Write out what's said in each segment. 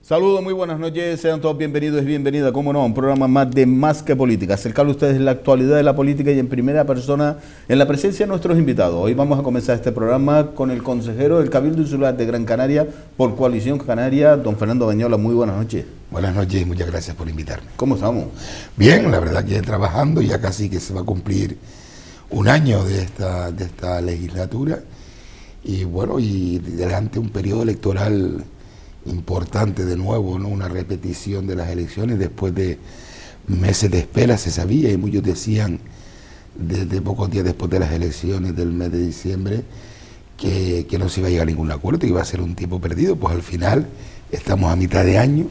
Saludos, muy buenas noches, sean todos bienvenidos y bienvenidas, como no, a un programa más de Más que Política, acercarle a ustedes la actualidad de la política y en primera persona en la presencia de nuestros invitados. Hoy vamos a comenzar este programa con el consejero del Cabildo Insular de Gran Canaria por Coalición Canaria, don Fernando Bañola. Muy buenas noches. Buenas noches y muchas gracias por invitarme. ¿Cómo estamos? Bien, la verdad que trabajando, ya casi que se va a cumplir un año de esta legislatura y bueno, y delante un periodo electoral importante de nuevo, ¿no? Una repetición de las elecciones después de meses de espera, se sabía y muchos decían desde pocos días después de las elecciones del mes de diciembre que no se iba a llegar a ningún acuerdo, que iba a ser un tiempo perdido. Pues al final estamos a mitad de año,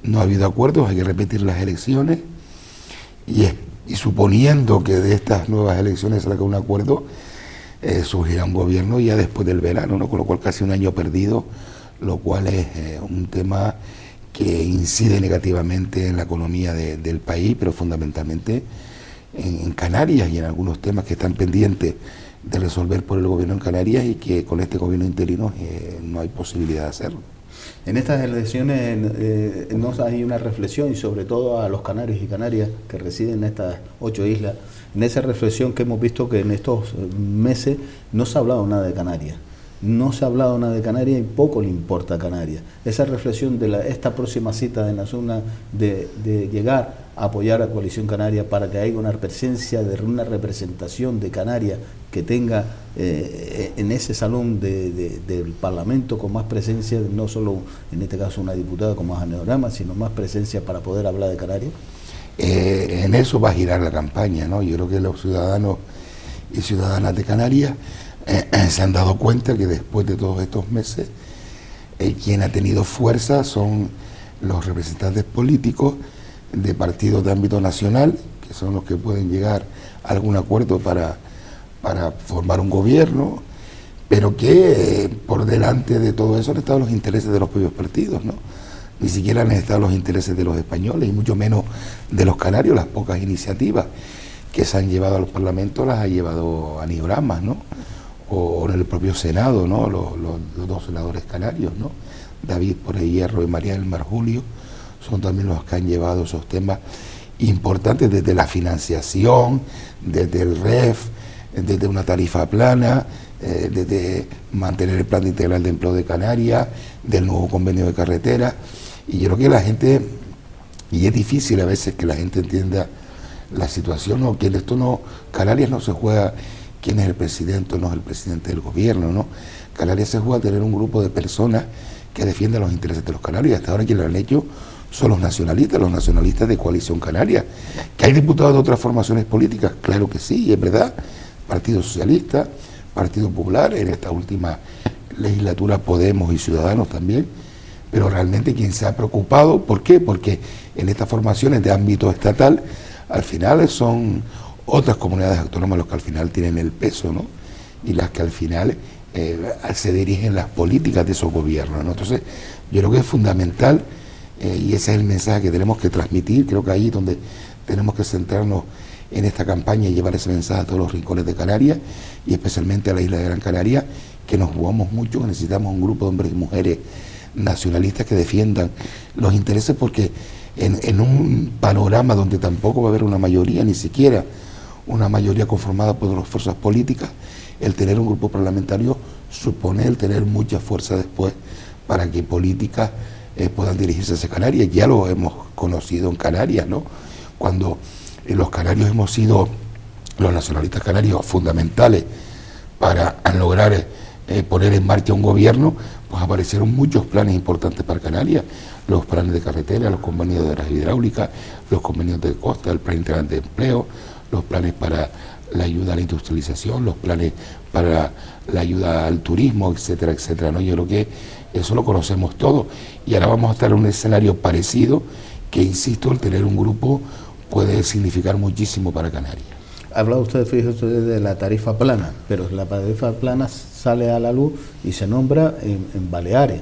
no ha habido acuerdos, hay que repetir las elecciones y suponiendo que de estas nuevas elecciones salga un acuerdo, surgirá un gobierno ya después del verano, ¿no? Con lo cual casi un año perdido, lo cual es un tema que incide negativamente en la economía del país, pero fundamentalmente en Canarias y en algunos temas que están pendientes de resolver por el gobierno en Canarias y que con este gobierno interino no hay posibilidad de hacerlo. En estas elecciones no hay una reflexión, y sobre todo a los canarios y canarias que residen en estas 8 islas, en esa reflexión que hemos visto que en estos meses no se ha hablado nada de Canarias. No se ha hablado nada de Canarias y poco le importa a Canarias. Esa reflexión de esta próxima cita de Nasuna de llegar a apoyar a Coalición Canaria para que haya una presencia, una representación de Canarias que tenga en ese salón del Parlamento con más presencia, no solo en este caso una diputada como Janeorama, sino más presencia para poder hablar de Canarias. En eso va a girar la campaña, ¿no? Yo creo que los ciudadanos y ciudadanas de Canarias se han dado cuenta que después de todos estos meses quien ha tenido fuerza son los representantes políticos de partidos de ámbito nacional, que son los que pueden llegar a algún acuerdo para formar un gobierno, pero que por delante de todo eso han estado los intereses de los propios partidos, ¿no? Ni siquiera han estado los intereses de los españoles y mucho menos de los canarios. Las pocas iniciativas que se han llevado a los parlamentos las ha llevado Aniorama, ¿no? O en el propio Senado, ¿no? Los dos senadores canarios, ¿no? David Porehierro y María del Mar Julio son también los que han llevado esos temas importantes desde la financiación, desde el REF, desde una tarifa plana, desde mantener el plan integral de empleo de Canarias, del nuevo convenio de carretera. Y yo creo que la gente, y es difícil a veces que la gente entienda la situación, ¿no? Que en esto no, Canarias no se juega quién es el presidente o no es el presidente del gobierno, ¿no? Canarias se juega a tener un grupo de personas que defiendan los intereses de los canarios. Hasta ahora quienes lo han hecho son los nacionalistas de Coalición Canaria. ¿Que hay diputados de otras formaciones políticas? Claro que sí, es verdad. Partido Socialista, Partido Popular, en esta última legislatura Podemos y Ciudadanos también, pero realmente quien se ha preocupado, ¿por qué? Porque en estas formaciones de ámbito estatal, al final son otras comunidades autónomas los que al final tienen el peso, ¿no? Y las que al final se dirigen las políticas de esos gobiernos, ¿no? Entonces, yo creo que es fundamental y ese es el mensaje que tenemos que transmitir. Creo que ahí es donde tenemos que centrarnos en esta campaña y llevar ese mensaje a todos los rincones de Canarias y especialmente a la isla de Gran Canaria, que nos jugamos mucho, que necesitamos un grupo de hombres y mujeres nacionalistas que defiendan los intereses, porque en un panorama donde tampoco va a haber una mayoría, ni siquiera una mayoría conformada por las fuerzas políticas, el tener un grupo parlamentario supone el tener mucha fuerza después para que políticas puedan dirigirse hacia Canarias. Ya lo hemos conocido en Canarias, ¿no? Cuando los canarios hemos sido, los nacionalistas canarios, fundamentales para lograr poner en marcha un gobierno, pues aparecieron muchos planes importantes para Canarias, los planes de carretera, los convenios de las hidráulicas, los convenios de costa, el plan integral de empleo, los planes para la ayuda a la industrialización, los planes para la ayuda al turismo, etcétera, etcétera, ¿no? Yo creo que eso lo conocemos todos y ahora vamos a estar en un escenario parecido que, insisto, el tener un grupo puede significar muchísimo para Canarias. Ha hablado usted, fíjese usted, de la tarifa plana, pero la tarifa plana sale a la luz y se nombra en Baleares,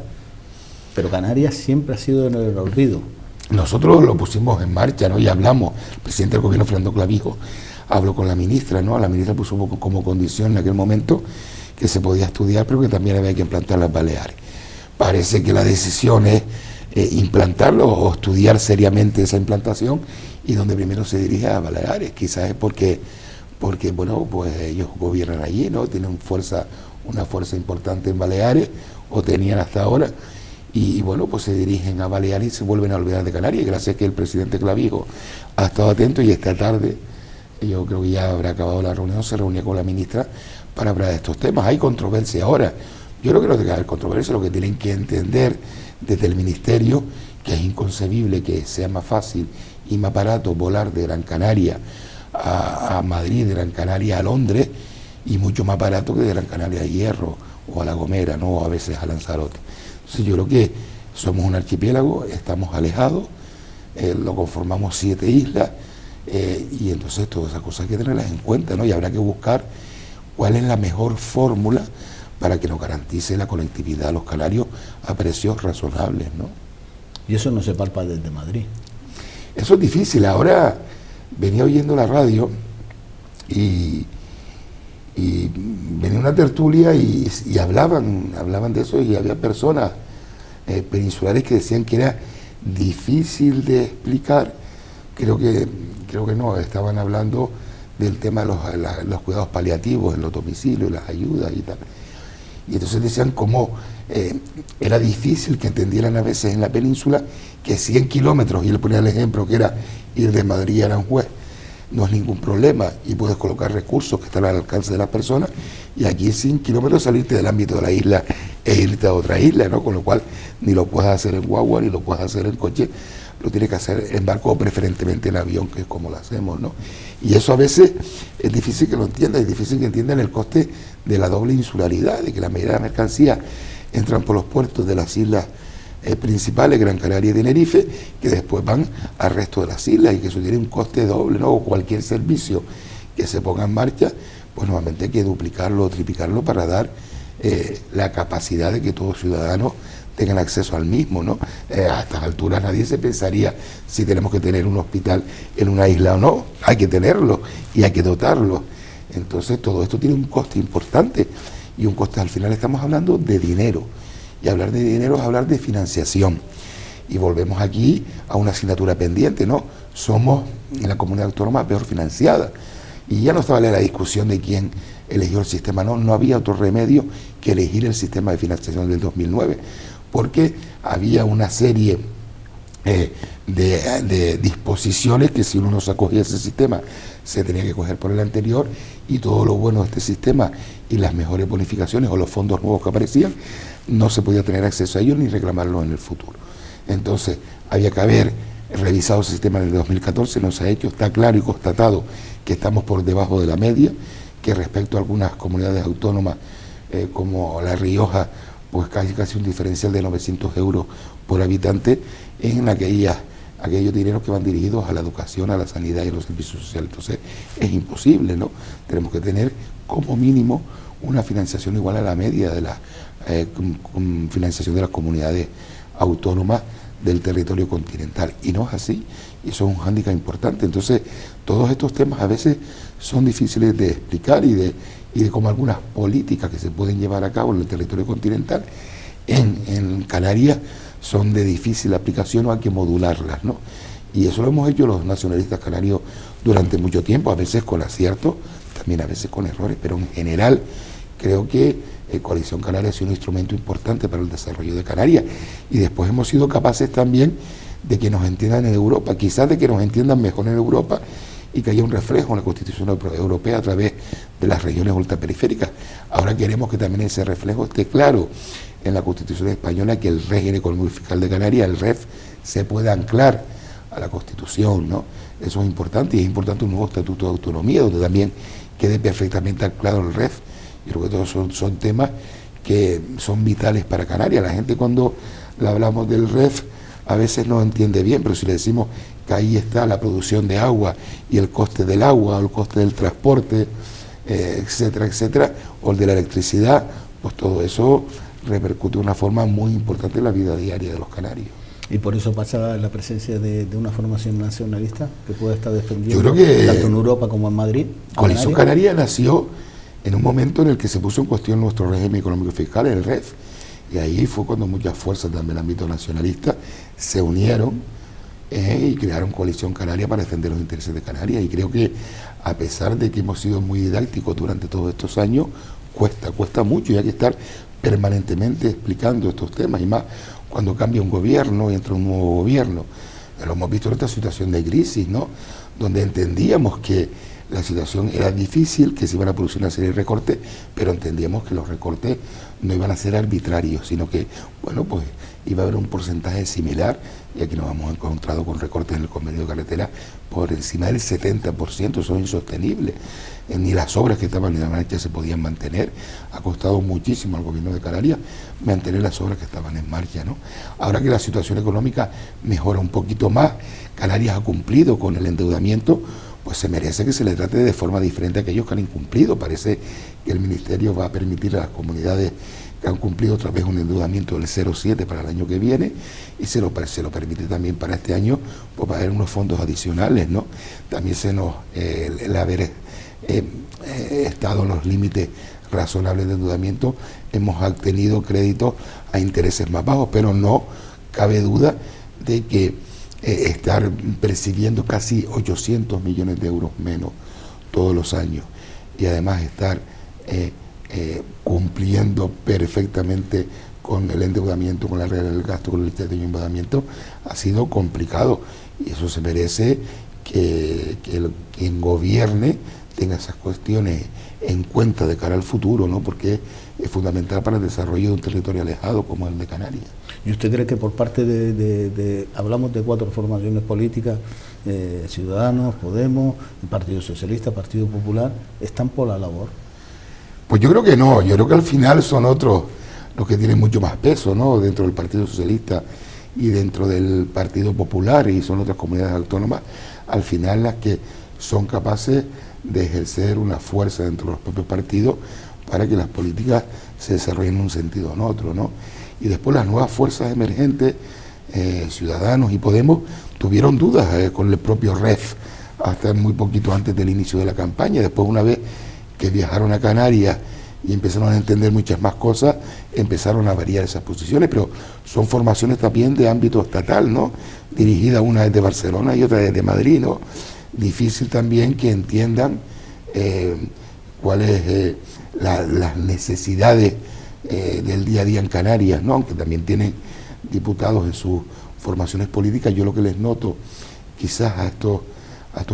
pero Canarias siempre ha sido en el olvido. Nosotros lo pusimos en marcha, ¿no? Y hablamos, el presidente del gobierno, Fernando Clavijo, habló con la ministra, ¿no? La ministra puso como condición en aquel momento que se podía estudiar, pero que también había que implantar las Baleares. Parece que la decisión es implantarlo o estudiar seriamente esa implantación, y donde primero se dirige a Baleares. Quizás es porque bueno, pues ellos gobiernan allí, ¿no? Tienen una fuerza importante en Baleares, o tenían hasta ahora, y bueno, pues se dirigen a Baleares y se vuelven a olvidar de Canarias. Y gracias a que el presidente Clavijo ha estado atento, y esta tarde, yo creo que ya habrá acabado la reunión, se reunía con la ministra para hablar de estos temas. Hay controversia ahora. Yo creo que no tiene que haber controversia, lo que tienen que entender desde el ministerio, que es inconcebible que sea más fácil y más barato volar de Gran Canaria a Madrid, de Gran Canaria a Londres, y mucho más barato que de Gran Canaria a Hierro o a La Gomera, ¿no? O a veces a Lanzarote. Entonces yo creo que somos un archipiélago, estamos alejados, lo conformamos 7 islas, y entonces todas esas cosas hay que tenerlas en cuenta, ¿no? Y habrá que buscar cuál es la mejor fórmula para que nos garantice la conectividad a los canarios a precios razonables, ¿no? Y eso no se palpa desde Madrid. Eso es difícil. Ahora venía oyendo la radio y venía una tertulia y hablaban de eso, y había personas peninsulares que decían que era difícil de explicar. Creo que no, estaban hablando del tema de los cuidados paliativos en los domicilios, las ayudas y tal. Y entonces decían cómo era difícil que entendieran a veces en la península que 100 kilómetros, y le ponía el ejemplo que era ir de Madrid a Aranjuez, no es ningún problema, y puedes colocar recursos que están al alcance de las personas, y aquí 100 kilómetros salirte del ámbito de la isla e irte a otra isla, ¿no? Con lo cual ni lo puedes hacer en guagua, ni lo puedes hacer en coche, lo tienes que hacer en barco, o preferentemente en avión, que es como lo hacemos, ¿no? Y eso a veces es difícil que lo entiendan, es difícil que entiendan el coste de la doble insularidad, de que la mayoría de las mercancías entran por los puertos de las islas principales, Gran Canaria y Tenerife, que después van al resto de las islas, y que eso tiene un coste doble, ¿no? O cualquier servicio que se ponga en marcha, pues normalmente hay que duplicarlo o triplicarlo para dar la capacidad de que todos ciudadanos tengan acceso al mismo, ¿no? A estas alturas nadie se pensaría si tenemos que tener un hospital en una isla o no. Hay que tenerlo y hay que dotarlo. Entonces todo esto tiene un coste importante, y un coste, al final estamos hablando de dinero, y hablar de dinero es hablar de financiación, y volvemos aquí a una asignatura pendiente, ¿no? Somos la comunidad autónoma peor financiada, y ya no estaba la discusión de quién eligió el sistema, no había otro remedio que elegir el sistema de financiación del 2009, porque había una serie de disposiciones que, si uno no se acogía a ese sistema, se tenía que coger por el anterior, y todo lo bueno de este sistema y las mejores bonificaciones o los fondos nuevos que aparecían, no se podía tener acceso a ellos ni reclamarlos en el futuro. Entonces había que haber revisado el sistema en el 2014, no se ha hecho. Está claro y constatado que estamos por debajo de la media, que respecto a algunas comunidades autónomas como La Rioja, pues casi un diferencial de 900 euros por habitante en aquellos dineros que van dirigidos a la educación, a la sanidad y a los servicios sociales. Entonces es imposible, ¿no? Tenemos que tener como mínimo una financiación igual a la media de la financiación de las comunidades autónomas del territorio continental, y no es así, y eso es un hándicap importante. Entonces todos estos temas a veces son difíciles de explicar, y de cómo algunas políticas que se pueden llevar a cabo en el territorio continental en Canarias son de difícil aplicación, o hay que modularlas, ¿no? Y eso lo hemos hecho los nacionalistas canarios durante mucho tiempo, a veces con acierto, también a veces con errores, pero en general creo que Coalición Canaria ha sido un instrumento importante para el desarrollo de Canarias, y después hemos sido capaces también de que nos entiendan en Europa, quizás de que nos entiendan mejor en Europa, y que haya un reflejo en la Constitución Europea a través de las regiones ultraperiféricas. Ahora queremos que también ese reflejo esté claro en la Constitución española, que el régimen económico y fiscal de Canarias, el REF, se pueda anclar a la Constitución, ¿no? Eso es importante, y es importante un nuevo estatuto de autonomía donde también quede perfectamente anclado el REF. Yo creo que todos son temas que son vitales para Canarias. La gente, cuando le hablamos del REF, a veces no entiende bien, pero si le decimos que ahí está la producción de agua y el coste del agua, o el coste del transporte, etcétera, etcétera, o el de la electricidad, pues todo eso repercute de una forma muy importante en la vida diaria de los canarios. Y por eso pasa la presencia de una formación nacionalista que puede estar defendiendo, yo creo que tanto en Europa como en Madrid. Coalición Canaria nació en un momento en el que se puso en cuestión nuestro régimen económico y fiscal, el REF, y ahí fue cuando muchas fuerzas también del ámbito nacionalista se unieron y crearon Coalición Canaria para defender los intereses de Canarias. Y creo que a pesar de que hemos sido muy didácticos durante todos estos años, cuesta mucho y hay que estar permanentemente explicando estos temas, y más cuando cambia un gobierno y entra un nuevo gobierno. Lo hemos visto en esta situación de crisis, ¿no? Donde entendíamos que la situación era difícil, que se iban a producir una serie de recortes, pero entendíamos que los recortes no iban a ser arbitrarios, sino que, bueno, pues iba a haber un porcentaje similar, y aquí nos hemos encontrado con recortes en el convenio de carretera por encima del 70%, son insostenibles. Ni las obras que estaban en la marcha se podían mantener. Ha costado muchísimo al gobierno de Canarias mantener las obras que estaban en marcha, ¿no? Ahora que la situación económica mejora un poquito más, Canarias ha cumplido con el endeudamiento, pues se merece que se le trate de forma diferente a aquellos que han incumplido. Parece que el Ministerio va a permitir a las comunidades que han cumplido otra vez un endeudamiento del 0,7 para el año que viene, y se lo permite también para este año, pues va a haber unos fondos adicionales, ¿no? También se nos, el haber estado en los límites razonables de endeudamiento, hemos obtenido créditos a intereses más bajos, pero no cabe duda de que estar percibiendo casi 800 millones de euros menos todos los años, y además estar cumpliendo perfectamente con el endeudamiento, con la regla del gasto, con el límite de endeudamiento, ha sido complicado, y eso se merece que quien gobierne tenga esas cuestiones en cuenta de cara al futuro, ¿no? Porque es fundamental para el desarrollo de un territorio alejado como el de Canarias. ¿Y usted cree que por parte hablamos de 4 formaciones políticas, Ciudadanos, Podemos, Partido Socialista, Partido Popular, están por la labor? Pues yo creo que no, yo creo que al final son otros los que tienen mucho más peso, ¿no? Dentro del Partido Socialista y dentro del Partido Popular, y son otras comunidades autónomas, al final las que son capaces de ejercer una fuerza dentro de los propios partidos para que las políticas se desarrollen en un sentido o en otro, ¿no? Y después las nuevas fuerzas emergentes, Ciudadanos y Podemos, tuvieron dudas con el propio REF hasta muy poquito antes del inicio de la campaña. Después, una vez que viajaron a Canarias y empezaron a entender muchas más cosas, empezaron a variar esas posiciones, pero son formaciones también de ámbito estatal, ¿no? Dirigida una desde Barcelona y otra desde Madrid, ¿no? Difícil también que entiendan cuáles las necesidades del día a día en Canarias, ¿no? Aunque también tienen diputados en sus formaciones políticas. Yo lo que les noto quizás a estos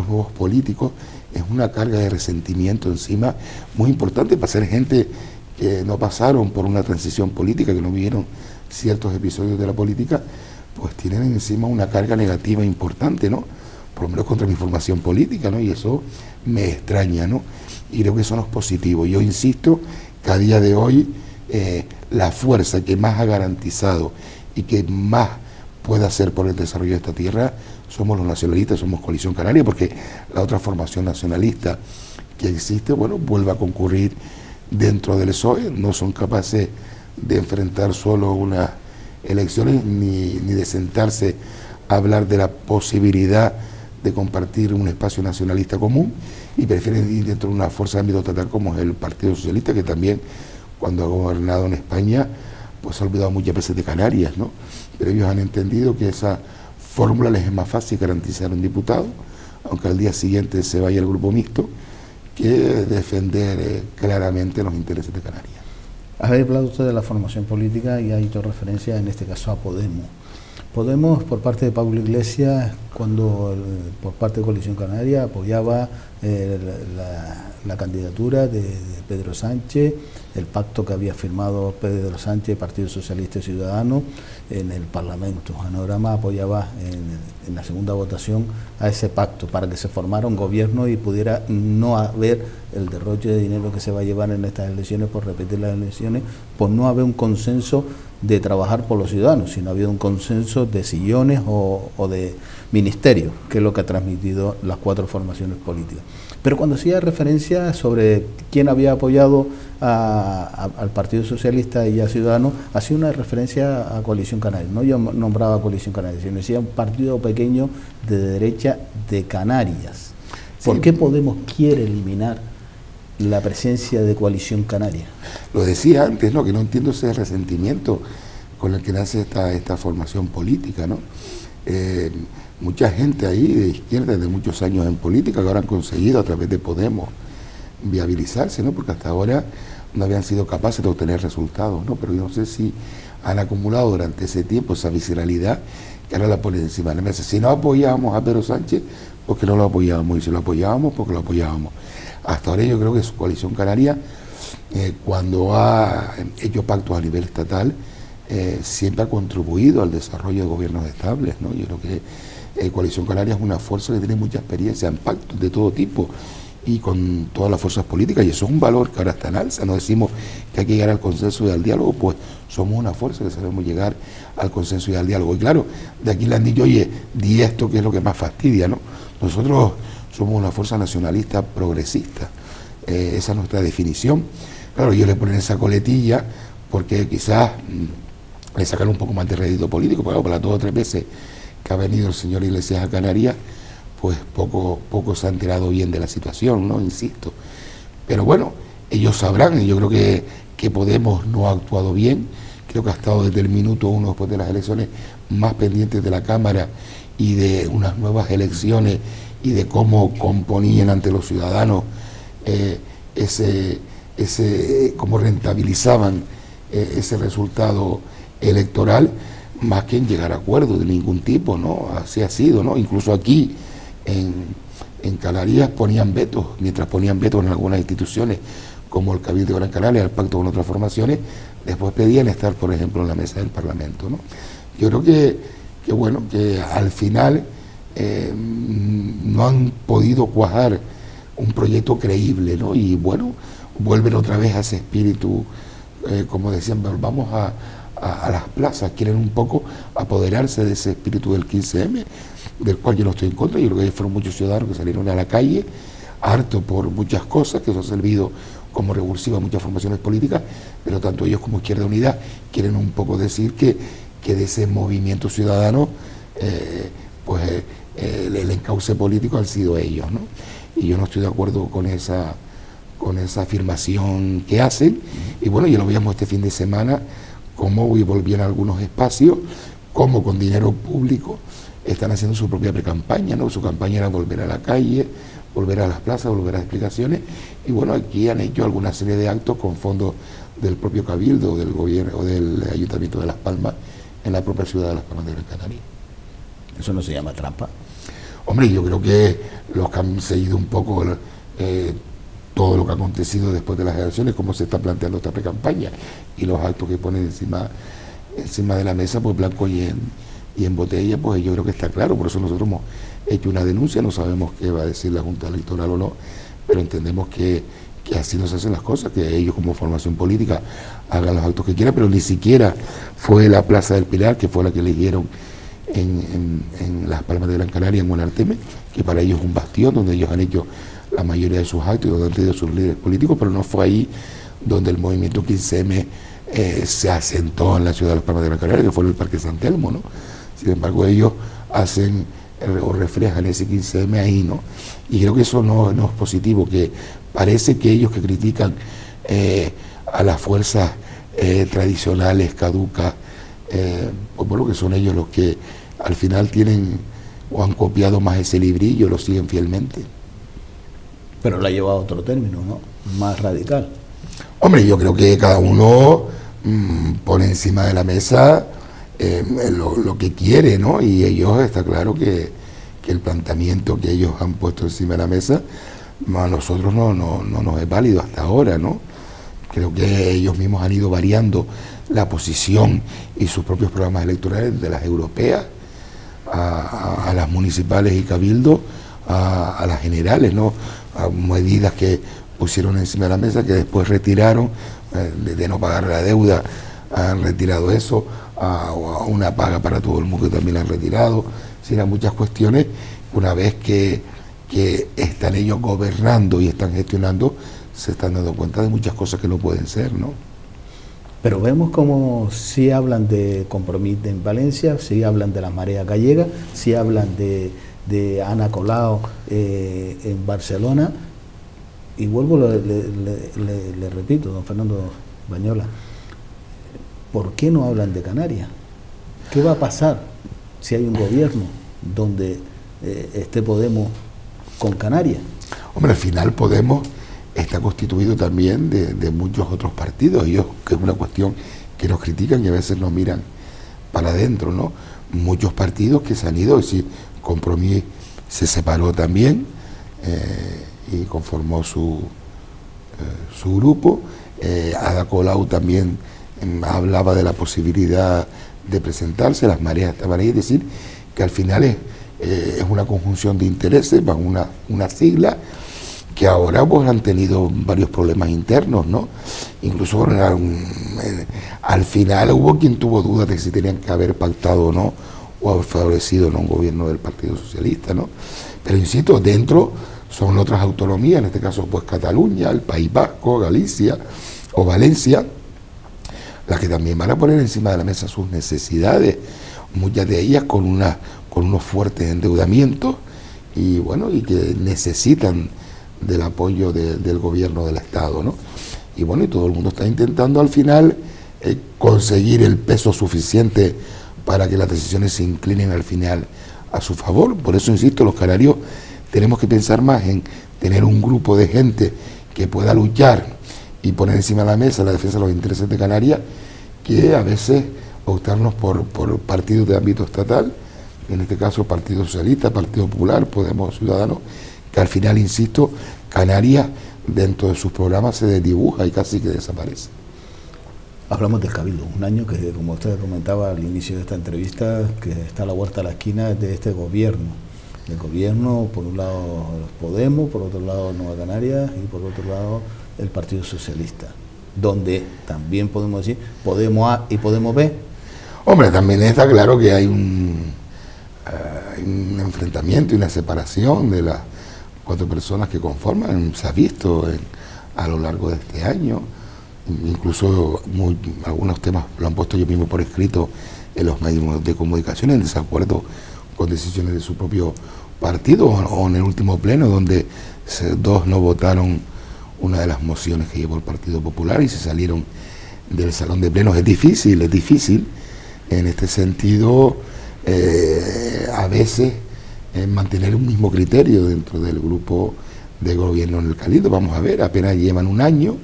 nuevos políticos es una carga de resentimiento encima muy importante para ser gente que no pasaron por una transición política, que no vivieron ciertos episodios de la política, pues tienen encima una carga negativa importante, ¿no? Por lo menos contra mi formación política, ¿no? Y eso me extraña, ¿no? Y creo que eso no es positivo. Yo insisto que a día de hoy la fuerza que más ha garantizado y que más puede hacer por el desarrollo de esta tierra somos los nacionalistas, somos Coalición Canaria, porque la otra formación nacionalista que existe, bueno, vuelve a concurrir dentro del PSOE, no son capaces de enfrentar solo unas elecciones ni de sentarse a hablar de la posibilidad de compartir un espacio nacionalista común, y prefieren ir dentro de una fuerza de ámbito estatal como es el Partido Socialista, que también cuando ha gobernado en España pues ha olvidado muchas veces de Canarias, ¿no? Pero ellos han entendido que esa fórmula les es más fácil garantizar un diputado, aunque al día siguiente se vaya el grupo mixto, que defender claramente los intereses de Canarias. Ha hablado usted de la formación política y ha hecho referencia en este caso a Podemos. Podemos, por parte de Pablo Iglesias, cuando por parte de Coalición Canaria apoyaba la candidatura de Pedro Sánchez, el pacto que había firmado Pedro Sánchez, Partido Socialista y Ciudadanos, en el Parlamento. Anorama apoyaba en la segunda votación a ese pacto para que se formara un gobierno y pudiera no haber el derroche de dinero que se va a llevar en estas elecciones por repetir las elecciones, por no haber un consenso de trabajar por los ciudadanos, sino ha habido un consenso de sillones o de ministerios, que es lo que ha transmitido las 4 formaciones políticas. Pero cuando hacía referencia sobre quién había apoyado al Partido Socialista y a Ciudadanos, hacía una referencia a Coalición Canaria. No yo nombraba a Coalición Canaria, sino decía un partido pequeño de derecha de Canarias. ¿Por qué Podemos quiere eliminar la presencia de Coalición Canaria? Lo decía antes, ¿no? Que no entiendo ese resentimiento con el que nace esta formación política, ¿no? Mucha gente ahí de izquierda de muchos años en política que ahora han conseguido a través de Podemos viabilizarse, ¿no? Porque hasta ahora no habían sido capaces de obtener resultados, ¿no? Pero yo no sé si han acumulado durante ese tiempo esa visceralidad que ahora la ponen encima de la mesa. Si no apoyábamos a Pedro Sánchez, porque no lo apoyábamos, y si lo apoyábamos, porque lo apoyábamos. Hasta ahora yo creo que su coalición canaria, cuando ha hecho pactos a nivel estatal, siempre ha contribuido al desarrollo de gobiernos estables, ¿no? Yo creo que Coalición Canaria es una fuerza que tiene mucha experiencia en pactos de todo tipo y con todas las fuerzas políticas, y eso es un valor que ahora está en alza. No decimos que hay que llegar al consenso y al diálogo, pues somos una fuerza que sabemos llegar al consenso y al diálogo. Y claro, de aquí le han dicho, oye, di esto que es lo que más fastidia, ¿no? Nosotros somos una fuerza nacionalista progresista, esa es nuestra definición. Claro, ellos le ponen esa coletilla porque quizás le sacan un poco más de rédito político, pero para 2 o 3 veces que ha venido el señor Iglesias a Canarias, pues poco se han enterado bien de la situación, ¿no? Insisto. Pero bueno, ellos sabrán, y yo creo que Podemos no ha actuado bien, creo que ha estado desde el minuto 1 después de las elecciones más pendientes de la Cámara y de unas nuevas elecciones y de cómo componían ante los ciudadanos cómo rentabilizaban ese resultado electoral, más que en llegar a acuerdos de ningún tipo, ¿no? Así ha sido, ¿no? Incluso aquí en Canarias ponían vetos, mientras ponían vetos en algunas instituciones como el Cabildo de Gran Canaria, el pacto con otras formaciones, después pedían estar, por ejemplo, en la mesa del Parlamento, ¿no? Yo creo que bueno, que al final no han podido cuajar un proyecto creíble, ¿no? Y bueno, vuelven otra vez a ese espíritu, como decían, vamos a las plazas, quieren un poco apoderarse de ese espíritu del 15M, del cual yo no estoy en contra. Yo creo que fueron muchos ciudadanos que salieron a la calle, harto por muchas cosas, que eso ha servido como revulsivo a muchas formaciones políticas, pero tanto ellos como Izquierda Unida quieren un poco decir que de ese movimiento ciudadano, el encauce político han sido ellos, ¿no? Y yo no estoy de acuerdo con esa afirmación que hacen. Y bueno, ya lo veíamos este fin de semana, cómo volvían a algunos espacios, cómo con dinero público están haciendo su propia precampaña, ¿no? Su campaña era volver a la calle, volver a las plazas, volver a las explicaciones. Y bueno, aquí han hecho alguna serie de actos con fondos del propio Cabildo, del gobierno o del Ayuntamiento de Las Palmas, en la propia ciudad de Las Palmas de Gran Canaria. ¿Eso no se llama trampa? Hombre, yo creo que los que han seguido un poco todo lo que ha acontecido después de las elecciones, cómo se está planteando esta pre-campaña y los actos que ponen encima de la mesa, pues blanco y en botella, pues yo creo que está claro. Por eso nosotros hemos hecho una denuncia, no sabemos qué va a decir la Junta Electoral o no, pero entendemos que así no se hacen las cosas, que ellos como formación política hagan los actos que quieran, pero ni siquiera fue la Plaza del Pilar, que fue la que eligieron en Las Palmas de Gran Canaria, en Buenarteme, que para ellos es un bastión donde ellos han hecho la mayoría de sus actos y donde han tenido sus líderes políticos, pero no fue ahí donde el movimiento 15M se asentó en la ciudad de Las Palmas de Gran Canaria, que fue en el Parque San Telmo, ¿no? Sin embargo, ellos hacen o reflejan ese 15M ahí, ¿no? Y creo que eso no es positivo, que parece que ellos que critican a las fuerzas tradicionales, caducas, pues bueno, que son ellos los que al final tienen o han copiado más ese librillo, lo siguen fielmente. Pero lo ha llevado a otro término, ¿no? Más radical. Hombre, yo creo que cada uno pone encima de la mesa lo que quiere, ¿no? Y ellos, está claro que el planteamiento que ellos han puesto encima de la mesa, a nosotros no nos es válido hasta ahora, ¿no? Creo que ellos mismos han ido variando la posición y sus propios programas electorales de las europeas a las municipales y cabildo, a las generales, ¿no? A medidas que pusieron encima de la mesa que después retiraron, de no pagar la deuda, han retirado eso, a una paga para todo el mundo que también han retirado, sino muchas cuestiones. Una vez que están ellos gobernando y están gestionando, se están dando cuenta de muchas cosas que no pueden ser, ¿no? Pero vemos como sí hablan de Compromís en Valencia, sí hablan de la marea gallega, sí hablan de Ana Colau en Barcelona, y vuelvo, le repito, don Fernando Bañola, ¿por qué no hablan de Canarias? ¿Qué va a pasar si hay un gobierno donde esté Podemos con Canarias? Hombre, al final Podemos está constituido también de muchos otros partidos, ellos, que es una cuestión que nos critican y a veces nos miran para adentro, ¿no? Muchos partidos que se han ido, es decir, Compromís se separó también y conformó su grupo. Ada Colau también hablaba de la posibilidad de presentarse, las mareas estaban ahí, es decir, que al final es una conjunción de intereses, van una sigla que ahora pues han tenido varios problemas internos, ¿no? Incluso al final hubo quien tuvo dudas de si tenían que haber pactado o no, o haber favorecido no un gobierno del Partido Socialista, ¿no? Pero insisto, dentro son otras autonomías, en este caso pues Cataluña, el País Vasco, Galicia o Valencia, las que también van a poner encima de la mesa sus necesidades, muchas de ellas con unos fuertes endeudamientos y bueno, y que necesitan del apoyo del gobierno del Estado, ¿no? Y bueno, y todo el mundo está intentando al final conseguir el peso suficiente para que las decisiones se inclinen al final a su favor. Por eso insisto, los canarios tenemos que pensar más en tener un grupo de gente que pueda luchar y poner encima de la mesa la defensa de los intereses de Canarias, que a veces optarnos por partidos de ámbito estatal, en este caso Partido Socialista, Partido Popular, Podemos, Ciudadanos, que al final, insisto, Canarias dentro de sus programas se desdibuja y casi que desaparece. Hablamos del Cabildo, un año que, como usted comentaba al inicio de esta entrevista, que está a la vuelta de la esquina de este gobierno. El gobierno, por un lado Podemos, por otro lado Nueva Canarias y por otro lado el Partido Socialista, donde también podemos decir Podemos A y Podemos B. Hombre, también está claro que hay un enfrentamiento y una separación de las 4 personas que conforman, se ha visto a lo largo de este año, incluso algunos temas lo han puesto yo mismo por escrito en los medios de comunicación, en desacuerdo con decisiones de su propio partido, o en el último pleno donde 2 no votaron una de las mociones que llevó el Partido Popular y se salieron del salón de plenos. Es difícil en este sentido a veces mantener un mismo criterio dentro del grupo de gobierno en el Cabildo. Vamos a ver, apenas llevan un año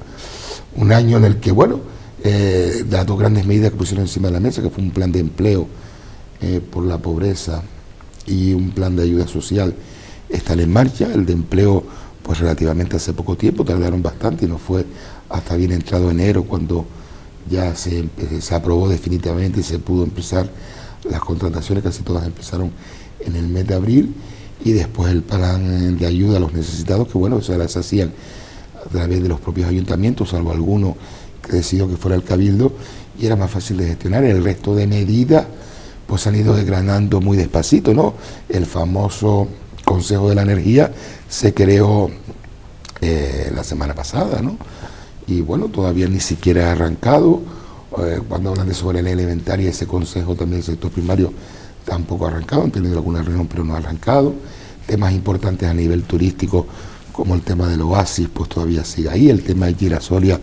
en el que, bueno, las 2 grandes medidas que pusieron encima de la mesa, que fue un plan de empleo por la pobreza y un plan de ayuda social, están en marcha. El de empleo, pues relativamente hace poco tiempo, tardaron bastante y no fue hasta bien entrado enero cuando ya se aprobó definitivamente y se pudo empezar las contrataciones, casi todas empezaron en el mes de abril, y después el plan de ayuda a los necesitados, que bueno, se las hacían a través de los propios ayuntamientos, salvo alguno que decidió que fuera el Cabildo, y era más fácil de gestionar. El resto de medidas pues han ido desgranando muy despacito, ¿no? El famoso Consejo de la Energía se creó la semana pasada, ¿no? Y bueno, todavía ni siquiera ha arrancado. Cuando hablan de soberanía alimentaria, ese consejo también del sector primario tampoco ha arrancado, han tenido alguna reunión pero no ha arrancado. Temas importantes a nivel turístico como el tema del Oasis, pues todavía sigue ahí. El tema de Girasolia,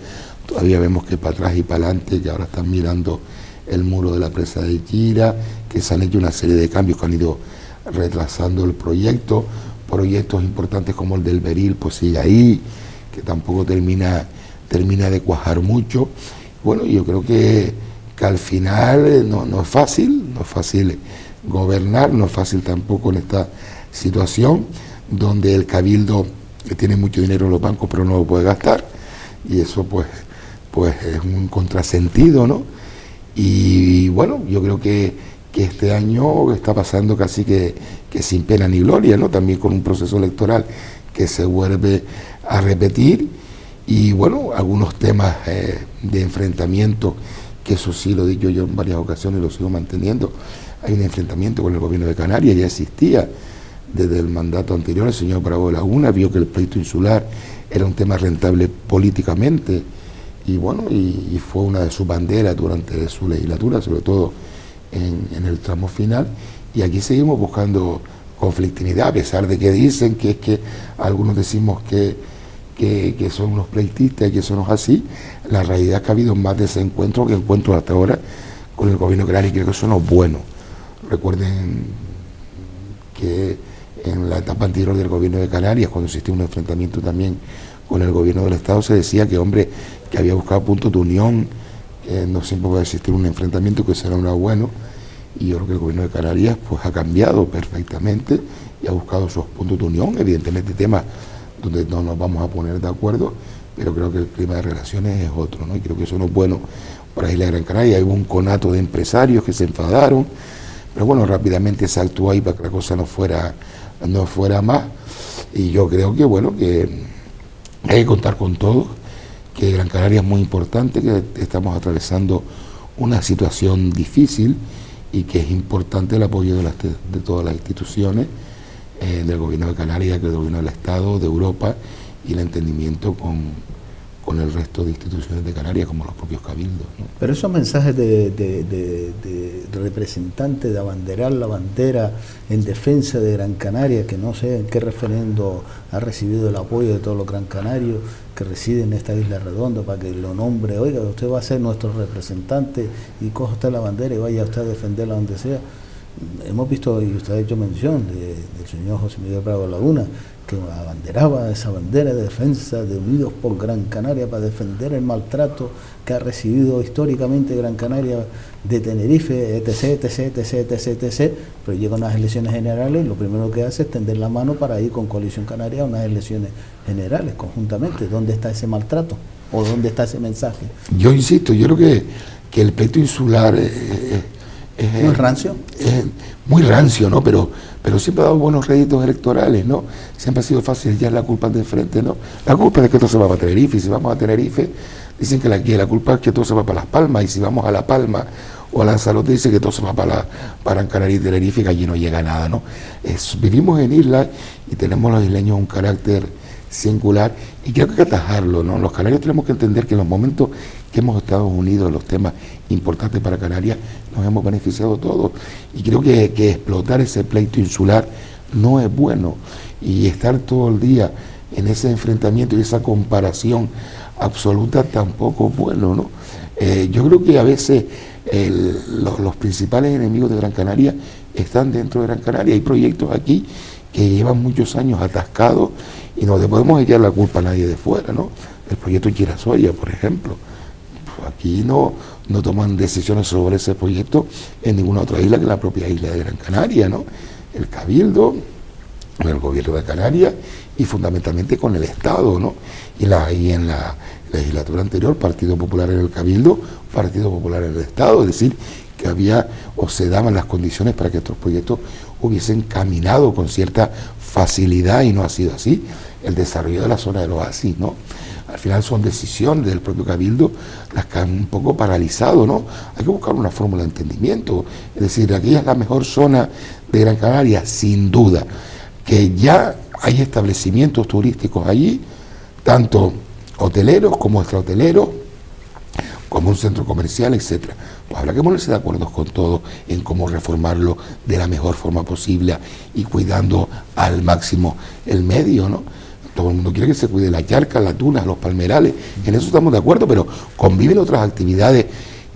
todavía vemos que para atrás y para adelante, que ahora están mirando el muro de la presa de Gira, que se han hecho una serie de cambios que han ido retrasando el proyecto. Proyectos importantes como el del Beril, pues sigue ahí, que tampoco termina de cuajar mucho. Bueno, yo creo que al final no es fácil gobernar, no es fácil tampoco en esta situación donde el Cabildo tiene mucho dinero en los bancos pero no lo puede gastar, y eso pues es un contrasentido, ¿no? Y bueno, yo creo que este año está pasando casi que sin pena ni gloria, ¿no? También con un proceso electoral que se vuelve a repetir, y bueno, algunos temas de enfrentamiento, que eso sí lo he dicho yo en varias ocasiones y lo sigo manteniendo. Hay un enfrentamiento con el gobierno de Canarias, ya existía desde el mandato anterior. El señor Bravo de Laguna vio que el pleito insular era un tema rentable políticamente, y bueno, y fue una de sus banderas durante su legislatura, sobre todo en el tramo final, y aquí seguimos buscando conflictividad, a pesar de que dicen que es que algunos decimos que que son unos pleitistas y que son así. La realidad es que ha habido más desencuentros que encuentros hasta ahora con el gobierno canario, y creo que eso no es bueno. Recuerden que en la etapa anterior del gobierno de Canarias, cuando existía un enfrentamiento también con el gobierno del Estado, se decía que, hombre, que había buscado puntos de unión, que no siempre va a existir un enfrentamiento, que será una bueno, y yo creo que el gobierno de Canarias pues ha cambiado perfectamente y ha buscado esos puntos de unión, evidentemente temas donde no nos vamos a poner de acuerdo, pero creo que el clima de relaciones es otro, ¿no? Y creo que eso no es bueno para la isla de Gran Canaria. Hubo un conato de empresarios que se enfadaron, pero bueno, rápidamente se actuó ahí para que la cosa no fuera más, y yo creo que bueno, que hay que contar con todo, que Gran Canaria es muy importante, que estamos atravesando una situación difícil y que es importante el apoyo de todas las instituciones, del gobierno de Canarias, del gobierno del Estado, de Europa, y el entendimiento con el resto de instituciones de Canarias, como los propios cabildos, ¿no? Pero esos mensajes de representantes, de abanderar la bandera en defensa de Gran Canaria, que no sé en qué referendo ha recibido el apoyo de todos los gran canarios que residen en esta isla redonda, para que lo nombre, oiga, usted va a ser nuestro representante y coja usted la bandera y vaya usted a defenderla donde sea. Hemos visto, y usted ha hecho mención del señor José Miguel Bravo Laguna, que abanderaba esa bandera de defensa de Unidos por Gran Canaria para defender el maltrato que ha recibido históricamente Gran Canaria de Tenerife, etc, etc, etc, etc, etc. Pero llega a unas elecciones generales y lo primero que hace es tender la mano para ir con Coalición Canaria a unas elecciones generales conjuntamente. ¿Dónde está ese maltrato? ¿O dónde está ese mensaje? Yo insisto, yo creo que el pleito insular ¿no es rancio? Es muy rancio, ¿no? Pero siempre ha dado buenos réditos electorales, ¿no? Siempre ha sido fácil ya la culpa de frente, ¿no? La culpa es que todo se va para Tenerife, y si vamos a Tenerife, dicen que la culpa es que todo se va para Las Palmas, y si vamos a La Palma o a Lanzarote, dicen que todo se va para Gran Canaria y Tenerife, que allí no llega nada, ¿no? Vivimos en islas y tenemos los isleños un carácter singular, y creo que hay que atajarlo, ¿no? Los canarios tenemos que entender que en los momentos que hemos estado unidos en los temas importantes para Canarias, nos hemos beneficiado todos, y creo que explotar ese pleito insular no es bueno, y estar todo el día en ese enfrentamiento y esa comparación absoluta tampoco es bueno, ¿no? Yo creo que a veces los principales enemigos de Gran Canaria están dentro de Gran Canaria. Hay proyectos aquí que llevan muchos años atascados y no le podemos echar la culpa a nadie de fuera, ¿no? El proyecto Chirasoya, por ejemplo. Aquí no toman decisiones sobre ese proyecto en ninguna otra isla que la propia isla de Gran Canaria, ¿no? El Cabildo, el gobierno de Canarias y fundamentalmente con el Estado, ¿no? Y en la legislatura anterior, Partido Popular en el Cabildo, Partido Popular en el Estado, es decir, que había o se daban las condiciones para que estos proyectos hubiesen caminado con cierta facilidad, y no ha sido así. El desarrollo de la zona del oasis, ¿no? Al final son decisiones del propio Cabildo las que han un poco paralizado, ¿no? Hay que buscar una fórmula de entendimiento. Es decir, aquí es la mejor zona de Gran Canaria, sin duda, que ya hay establecimientos turísticos allí, tanto hoteleros como extrahoteleros, como un centro comercial, etcétera. Pues habrá que ponerse de acuerdo con todo en cómo reformarlo de la mejor forma posible y cuidando al máximo el medio, ¿no? Todo el mundo quiere que se cuide la charca, las dunas, los palmerales, en eso estamos de acuerdo, pero conviven otras actividades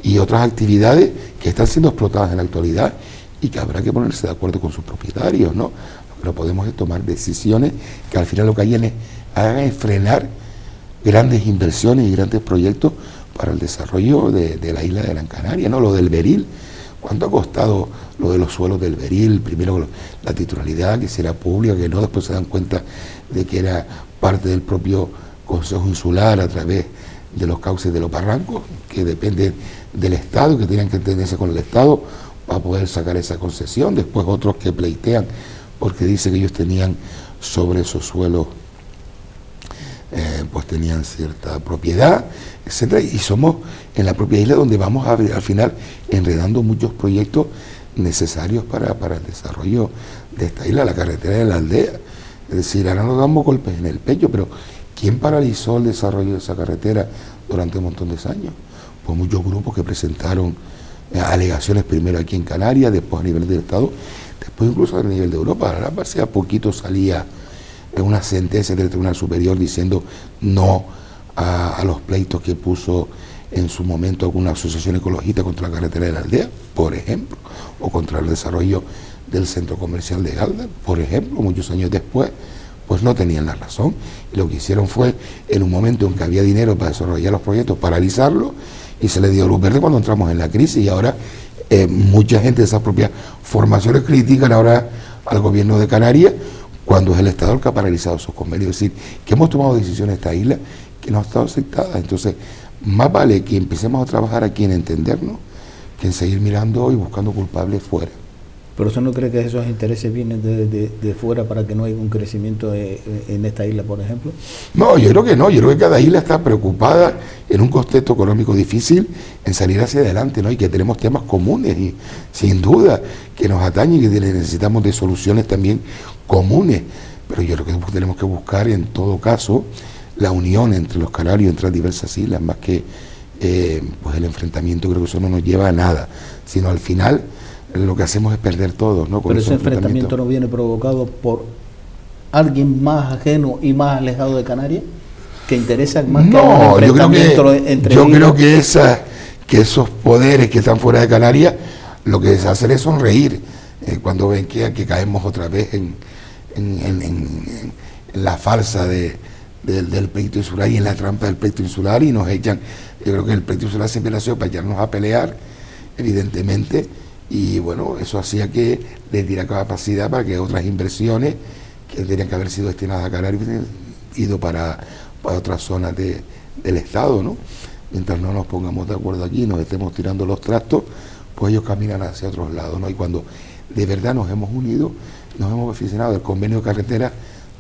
que están siendo explotadas en la actualidad y que habrá que ponerse de acuerdo con sus propietarios, ¿no? Lo que no podemos es tomar decisiones que al final lo que hagan es frenar grandes inversiones y grandes proyectos para el desarrollo de la isla de Gran Canaria, ¿no? Lo del Beril, ¿cuánto ha costado lo de los suelos del Beril? Primero la titularidad, que será pública, que no, después se dan cuenta de que era parte del propio Consejo Insular a través de los cauces de los barrancos, que dependen del Estado, que tienen que entenderse con el Estado para poder sacar esa concesión. Después otros que pleitean porque dicen que ellos tenían sobre esos suelos pues tenían cierta propiedad, etcétera, y somos en la propia isla donde vamos a al final enredando muchos proyectos necesarios para el desarrollo de esta isla, la carretera de la aldea. Es decir, ahora nos damos golpes en el pecho, pero ¿quién paralizó el desarrollo de esa carretera durante un montón de años? Pues muchos grupos que presentaron alegaciones primero aquí en Canarias, después a nivel del Estado, después incluso a nivel de Europa. Ahora hace poquito salía una sentencia del Tribunal Superior diciendo no a los pleitos que puso en su momento alguna asociación ecologista contra la carretera de la aldea, por ejemplo, o contra el desarrollo del centro comercial de Galdar, por ejemplo, muchos años después, pues no tenían la razón. Y lo que hicieron fue, en un momento en que había dinero para desarrollar los proyectos, paralizarlo, y se le dio luz verde cuando entramos en la crisis, y ahora mucha gente de esas propias formaciones critican ahora al gobierno de Canarias, cuando es el Estado el que ha paralizado esos convenios. Es decir, que hemos tomado decisiones en esta isla que no han estado aceptadas. Entonces, más vale que empecemos a trabajar aquí en entendernos que en seguir mirando y buscando culpables fuera. ¿Pero usted no cree que esos intereses vienen de fuera para que no haya un crecimiento en esta isla, por ejemplo? No, yo creo que no. Yo creo que cada isla está preocupada en un contexto económico difícil en salir hacia adelante, ¿no? Y que tenemos temas comunes y sin duda que nos atañen y que necesitamos de soluciones también comunes. Pero yo creo que tenemos que buscar en todo caso la unión entre los canarios, entre las diversas islas, más que pues el enfrentamiento. Creo que eso no nos lleva a nada, sino al final lo que hacemos es perder todos, ¿no? Pero ese enfrentamiento no viene provocado por alguien más ajeno y más alejado de Canarias, que interesa más que un enfrentamiento entre ellos. Yo creo que esos poderes que están fuera de Canarias lo que hacen es sonreír cuando ven que caemos otra vez en la farsa del pleito insular y en la trampa del pleito insular, y nos echan. Yo creo que el pleito insular siempre nació para echarnos a pelear, evidentemente, y bueno, eso hacía que les diera capacidad para que otras inversiones que tenían que haber sido destinadas a Canarias hubiesen ido para otras zonas del Estado, ¿no? Mientras no nos pongamos de acuerdo aquí, nos estemos tirando los trastos, pues ellos caminan hacia otros lados, ¿no? Y cuando de verdad nos hemos unido, nos hemos beneficiado del convenio de carretera,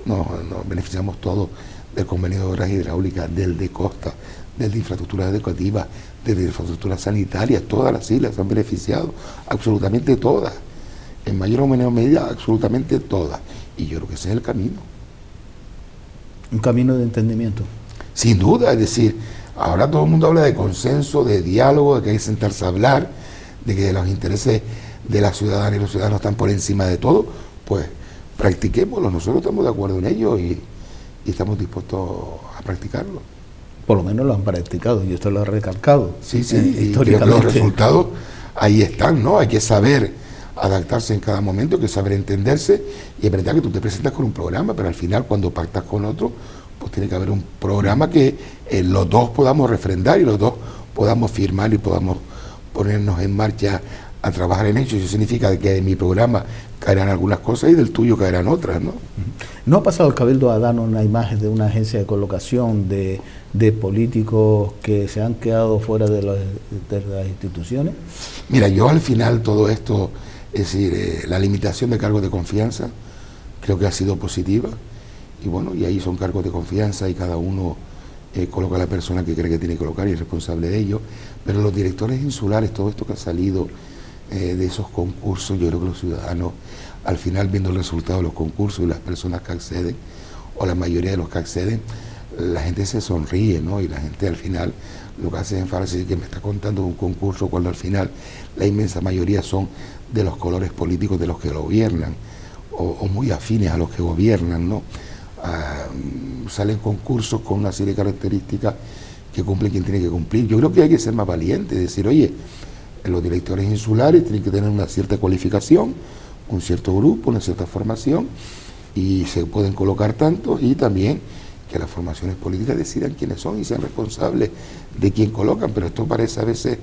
nos beneficiamos todos del convenio de obras hidráulicas, del de costa, del de infraestructura educativa, del de infraestructura sanitaria. Todas las islas se han beneficiado, absolutamente todas, en mayor o menor medida, absolutamente todas. Y yo creo que ese es el camino. Un camino de entendimiento. Sin duda, es decir, ahora todo el mundo habla de consenso, de diálogo, de que hay que sentarse a hablar, de que los intereses de la ciudadana y los ciudadanos están por encima de todo. Pues practiquémoslo, nosotros estamos de acuerdo en ello y estamos dispuestos a practicarlo. Por lo menos lo han practicado, y usted lo ha recalcado. Sí, y creo que los resultados ahí están, ¿no? Hay que saber adaptarse en cada momento, hay que saber entenderse, y es verdad que tú te presentas con un programa, pero al final cuando pactas con otro, pues tiene que haber un programa que los dos podamos refrendar y los dos podamos firmar y podamos ponernos en marcha a trabajar en ello. Eso significa que de mi programa caerán algunas cosas y del tuyo caerán otras, ¿no? ¿No ha pasado el Cabildo a darnos una imagen de una agencia de colocación de políticos que se han quedado fuera de las instituciones? Mira, yo al final todo esto, es decir, la limitación de cargos de confianza creo que ha sido positiva, y bueno, y ahí son cargos de confianza y cada uno coloca a la persona que cree que tiene que colocar y es responsable de ello. Pero los directores insulares, todo esto que ha salido de esos concursos, yo creo que los ciudadanos, al final viendo el resultado de los concursos y las personas que acceden, o la mayoría de los que acceden, la gente se sonríe, ¿no? Y la gente al final lo que hace es enfadarse, que me está contando un concurso cuando al final la inmensa mayoría son de los colores políticos de los que gobiernan, o muy afines a los que gobiernan, ¿no? Salen concursos con una serie de características que cumple quien tiene que cumplir. Yo creo que hay que ser más valiente, decir, oye, los directores insulares tienen que tener una cierta cualificación, un cierto grupo, una cierta formación, y se pueden colocar tantos, y también que las formaciones políticas decidan quiénes son y sean responsables de quién colocan. Pero esto parece a veces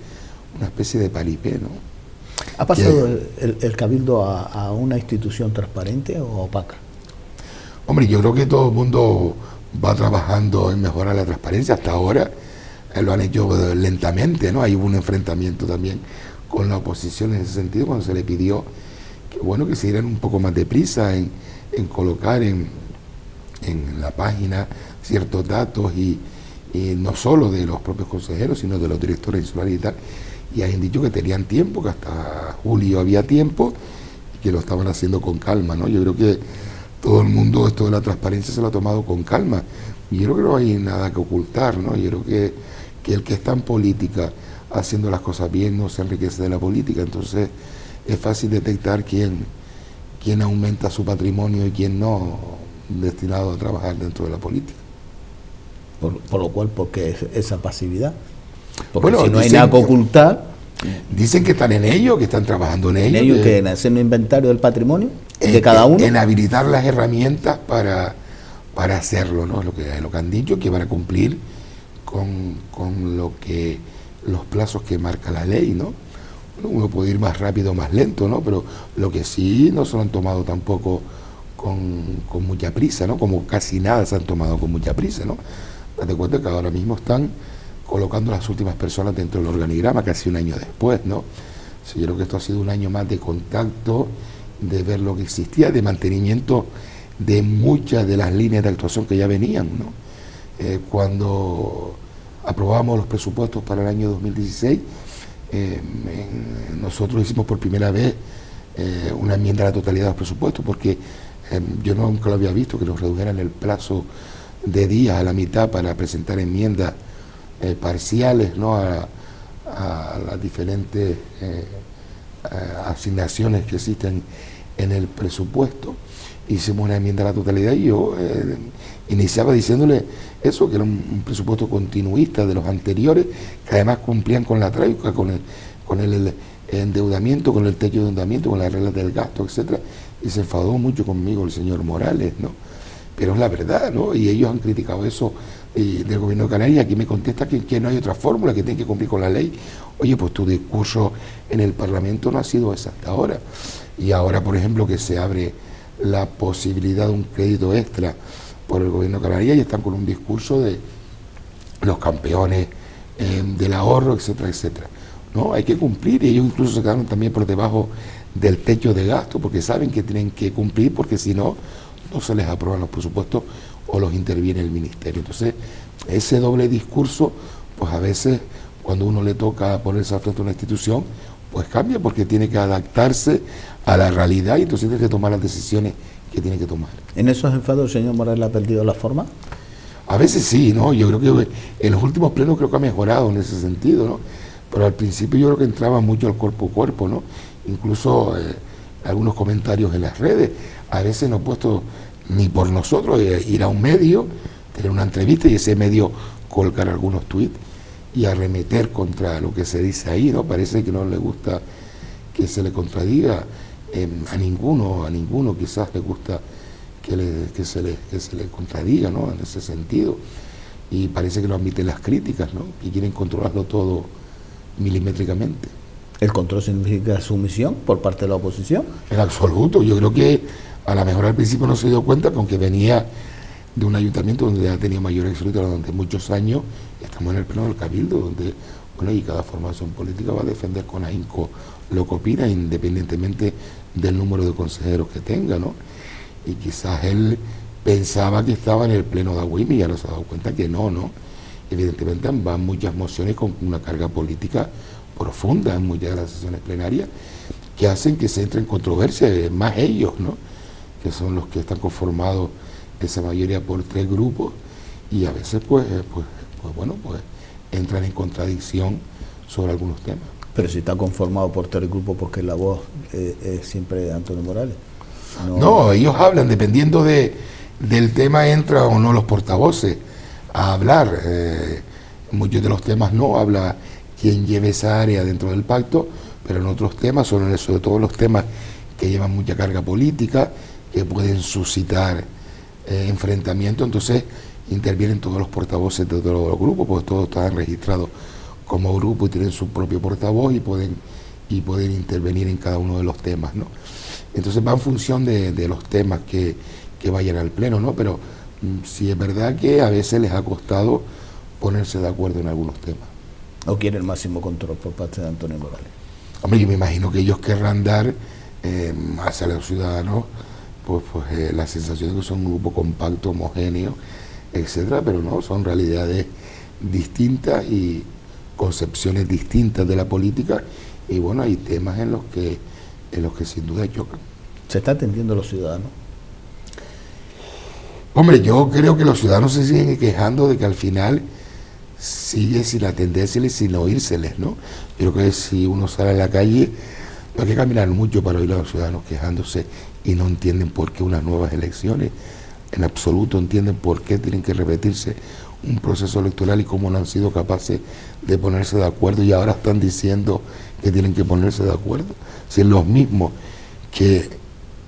una especie de paripé, ¿no? ¿Ha pasado el Cabildo a una institución transparente o opaca? Hombre, yo creo que todo el mundo va trabajando en mejorar la transparencia. Hasta ahora lo han hecho lentamente, ¿no? Hay un enfrentamiento también con la oposición en ese sentido, cuando se le pidió que, bueno, que se dieran un poco más de prisa en colocar en la página ciertos datos, y no solo de los propios consejeros, sino de los directores insulares y tal. Y han dicho que tenían tiempo, que hasta julio había tiempo, y que lo estaban haciendo con calma, ¿no? Yo creo que todo el mundo esto de la transparencia se lo ha tomado con calma, y yo creo que no hay nada que ocultar, ¿no? Yo creo que el que está en política haciendo las cosas bien no se enriquece de la política. Entonces es fácil detectar quién aumenta su patrimonio y quién no destinados a trabajar dentro de la política. Por lo cual, ¿por qué esa pasividad? Porque Bueno, si no hay nada que ocultar... Dicen que están en ello, que están trabajando en ello. ¿En ello que en hacer un inventario del patrimonio de cada uno? En habilitar las herramientas para hacerlo, ¿no? Lo que han dicho, que van a cumplir con los plazos que marca la ley, ¿no? Uno puede ir más rápido o más lento, ¿no? Pero lo que sí no se lo han tomado tampoco con mucha prisa, ¿no? Como casi nada se han tomado con mucha prisa, ¿no? Date cuenta que ahora mismo están colocando las últimas personas dentro del organigrama casi un año después, ¿no? Sí, yo creo que esto ha sido un año más de contacto, de ver lo que existía, de mantenimiento de muchas de las líneas de actuación que ya venían, ¿no? Cuando aprobamos los presupuestos para el año 2016, nosotros hicimos por primera vez una enmienda a la totalidad de los presupuestos, porque yo nunca lo había visto, que nos redujeran el plazo de días a la mitad para presentar enmiendas parciales, ¿no? a las diferentes asignaciones que existen en el presupuesto. Hicimos una enmienda a la totalidad y yo iniciaba diciéndole eso, que era un presupuesto continuista de los anteriores, que además cumplían con la traica, con el endeudamiento, con el techo de endeudamiento, con las reglas del gasto, etcétera. Y se enfadó mucho conmigo el señor Morales, ¿no? Pero es la verdad, ¿no? Y ellos han criticado eso del gobierno de Canarias. Aquí me contesta que no hay otra fórmula, que tienen que cumplir con la ley. Oye, pues tu discurso en el Parlamento no ha sido ese hasta ahora. Y ahora, por ejemplo, que se abre la posibilidad de un crédito extra por el gobierno de Canarias, y están con un discurso de los campeones del ahorro, etcétera, etcétera. No, hay que cumplir, y ellos incluso se quedaron también por debajo del techo de gasto, porque saben que tienen que cumplir, porque si no, no se les aprueban los presupuestos o los interviene el ministerio. Entonces, ese doble discurso, pues a veces, cuando uno le toca ponerse al frente de una institución, pues cambia, porque tiene que adaptarse a la realidad y entonces tiene que tomar las decisiones que tiene que tomar. ¿En esos enfados el señor Morales ha perdido la forma? A veces sí, ¿no? Yo creo que en los últimos plenos creo que ha mejorado en ese sentido, ¿no? Pero al principio yo creo que entraba mucho al cuerpo a cuerpo, ¿no? Incluso algunos comentarios en las redes, a veces no he puesto ni por nosotros ir a un medio, tener una entrevista y ese medio colgar algunos tweets y arremeter contra lo que se dice ahí, ¿no? Parece que no le gusta que se le contradiga a ninguno quizás le gusta que se le contradiga, ¿no? En ese sentido. Y parece que lo admiten las críticas, ¿no? Que quieren controlarlo todo milimétricamente. ¿El control significa sumisión por parte de la oposición? En absoluto. Yo creo que a lo mejor al principio no se dio cuenta, que aunque venía de un ayuntamiento donde ya tenía mayor éxito durante muchos años, estamos en el pleno del Cabildo, donde, bueno, y cada formación política va a defender con ahínco lo que opina, independientemente del número de consejeros que tenga, ¿no? Y quizás él pensaba que estaba en el pleno de Agüimi, y ya no se ha dado cuenta que no, ¿no? Evidentemente van muchas mociones con una carga política profunda en muchas de las sesiones plenarias, que hacen que se entre en controversia, más ellos, ¿no? Que son los que están conformados esa mayoría por 3 grupos, y a veces pues entran en contradicción sobre algunos temas. Pero si está conformado por 3 grupos, porque la voz es siempre de Antonio Morales. No, ellos hablan, dependiendo del tema, entra o no los portavoces a hablar. Muchos de los temas no habla quien lleve esa área dentro del pacto, pero en otros temas, sobre todo los temas que llevan mucha carga política, que pueden suscitar enfrentamientos, entonces intervienen todos los portavoces de todos los grupos, porque todos están registrados como grupo y tienen su propio portavoz y pueden intervenir en cada uno de los temas, ¿no? Entonces va en función de los temas que vayan al pleno, ¿no? Pero sí es verdad que a veces les ha costado ponerse de acuerdo en algunos temas. ¿O quiere el máximo control por parte de Antonio Morales? Hombre, yo me imagino que ellos querrán dar hacia los ciudadanos la sensación de que son un grupo compacto, homogéneo, etcétera, pero no, son realidades distintas y concepciones distintas de la política, y bueno, hay temas en los que sin duda chocan. ¿Se está atendiendo a los ciudadanos? Hombre, yo creo que los ciudadanos se siguen quejando de que al final sigue sin atendérseles, sin oírseles, ¿no? Yo creo que si uno sale a la calle, no hay que caminar mucho para oír a los ciudadanos quejándose y no entienden por qué unas nuevas elecciones en absoluto entienden por qué tienen que repetirse un proceso electoral y cómo no han sido capaces de ponerse de acuerdo y ahora están diciendo que tienen que ponerse de acuerdo. Si los mismos que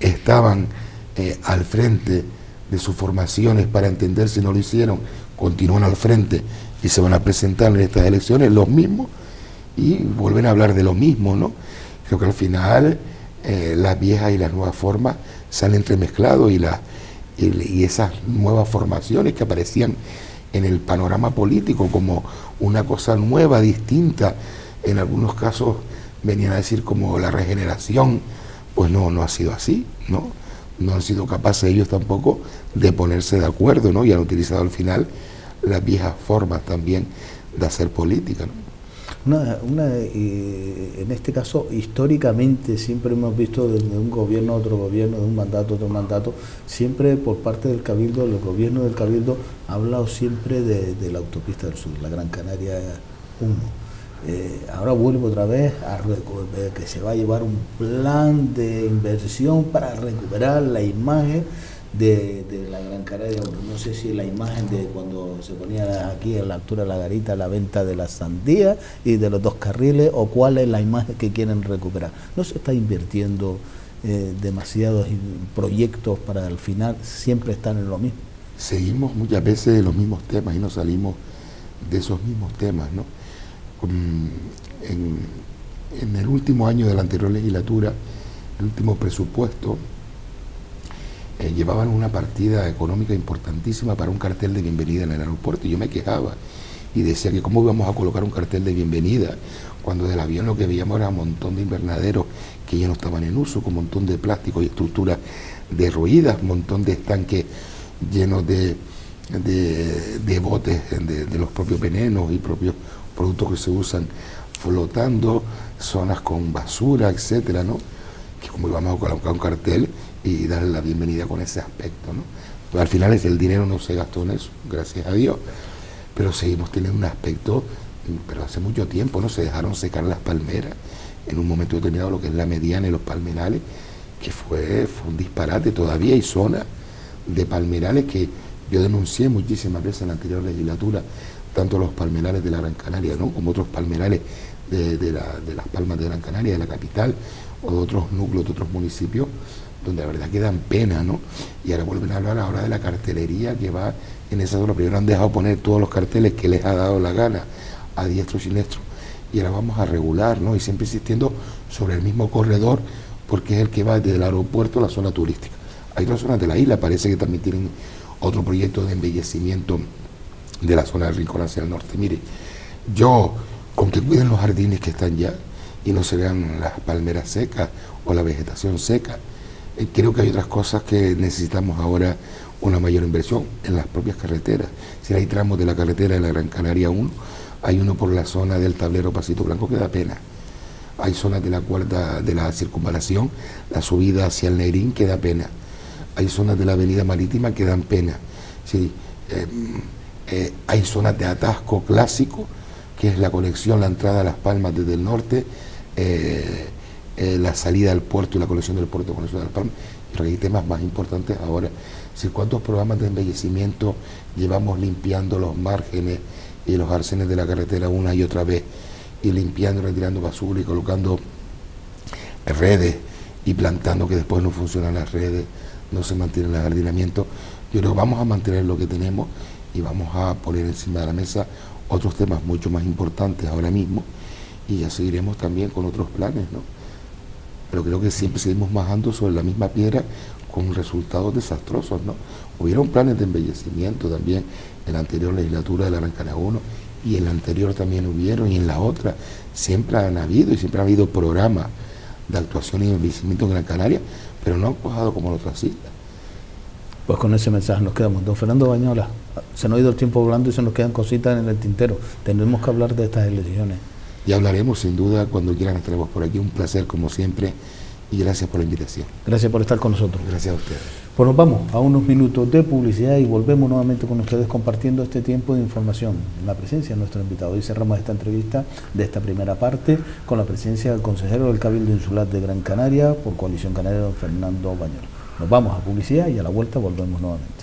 estaban al frente de sus formaciones para entender si no lo hicieron, continúan al frente y se van a presentar en estas elecciones, los mismos, y vuelven a hablar de lo mismo, ¿no? Creo que al final las viejas y las nuevas formas se han entremezclado y esas nuevas formaciones que aparecían en el panorama político como una cosa nueva, distinta, en algunos casos venían a decir como la regeneración, pues no ha sido así, ¿no? No han sido capaces ellos tampoco de ponerse de acuerdo, ¿no? Y han utilizado al final las viejas formas también de hacer política, ¿no? En este caso, históricamente, siempre hemos visto desde un gobierno a otro gobierno, de un mandato a otro mandato, siempre por parte del Cabildo, el gobierno del Cabildo ha hablado siempre de la autopista del sur, la Gran Canaria 1. Ahora vuelvo otra vez a que se va a llevar un plan de inversión para recuperar la imagen de la Gran Canaria 1. No sé si la imagen de cuando se ponía aquí en la altura de la garita la venta de las sandías y de los 2 carriles, o cuál es la imagen que quieren recuperar. No se está invirtiendo demasiados proyectos para al final siempre estar en lo mismo. Seguimos muchas veces en los mismos temas y no salimos de esos mismos temas, ¿no? En el último año de la anterior legislatura, el último presupuesto, llevaban una partida económica importantísima para un cartel de bienvenida en el aeropuerto, y yo me quejaba y decía que cómo íbamos a colocar un cartel de bienvenida cuando del avión lo que veíamos era un montón de invernaderos que ya no estaban en uso, con un montón de plástico y estructuras derruidas, un montón de estanques llenos de botes de los propios venenos y propios productos que se usan flotando, zonas con basura, etcétera, ¿no? Que como íbamos a colocar un cartel y darle la bienvenida con ese aspecto, ¿no? Pues al final el dinero no se gastó en eso, gracias a Dios, pero seguimos teniendo un aspecto, pero hace mucho tiempo, ¿no? Se dejaron secar las palmeras en un momento determinado, lo que es la mediana y los palmerales, que fue un disparate. Todavía hay zonas de palmerales que yo denuncié muchísimas veces en la anterior legislatura, tanto los palmerales de la Gran Canaria, ¿no?, como otros palmerales de las Palmas de Gran Canaria, de la capital, o de otros núcleos, de otros municipios, donde la verdad que dan pena, ¿no? Y ahora vuelven a hablar ahora de la cartelería que va en esa zona. Primero han dejado poner todos los carteles que les ha dado la gana, a diestro y siniestro, y ahora vamos a regular, ¿no? Y siempre insistiendo sobre el mismo corredor, porque es el que va desde el aeropuerto a la zona turística. Hay otras zonas de la isla, parece que también tienen otro proyecto de embellecimiento de la zona del Rincón hacia el norte. Mire, yo, con que cuiden los jardines que están ya y no se vean las palmeras secas o la vegetación seca, creo que hay otras cosas que necesitamos ahora una mayor inversión en las propias carreteras. Si hay tramos de la carretera de la Gran Canaria 1, hay uno por la zona del tablero Pasito Blanco que da pena. Hay zonas de la cuarta de la circunvalación, la subida hacia el Negrín, que da pena. Hay zonas de la avenida Marítima que dan pena. Sí, hay zonas de atasco clásico, que es la conexión, la entrada a Las Palmas desde el norte, la salida al puerto y la conexión del puerto con eso de Las Palmas. Pero hay temas más importantes ahora. ¿Cuántos programas de embellecimiento llevamos limpiando los márgenes y los arcenes de la carretera una y otra vez, y limpiando, retirando basura y colocando redes y plantando, que después no funcionan las redes, no se mantiene el ajardinamiento? Yo creo que vamos a mantener lo que tenemos y vamos a poner encima de la mesa otros temas mucho más importantes ahora mismo, y ya seguiremos también con otros planes, ¿no? Pero creo que siempre seguimos majando sobre la misma piedra con resultados desastrosos, ¿no? Hubieron planes de embellecimiento también en la anterior legislatura de la Gran Canaria 1, y en la anterior también hubieron, y en la otra siempre han habido, y siempre ha habido programas de actuación y embellecimiento en Gran Canaria, pero no han cuajado como en otras islas. Pues con ese mensaje nos quedamos. Don Fernando Bañolas, se nos ha ido el tiempo volando y se nos quedan cositas en el tintero. Tendremos que hablar de estas elecciones. Ya hablaremos, sin duda, cuando quieran estaremos por aquí. Un placer, como siempre, y gracias por la invitación. Gracias por estar con nosotros. Gracias a ustedes. Pues nos vamos a unos minutos de publicidad y volvemos nuevamente con ustedes compartiendo este tiempo de información en la presencia de nuestro invitado. Hoy cerramos esta entrevista de esta primera parte con la presencia del consejero del Cabildo Insular de Gran Canaria por Coalición Canaria, don Fernando Bañolas. Nos vamos a publicidad y a la vuelta volvemos nuevamente.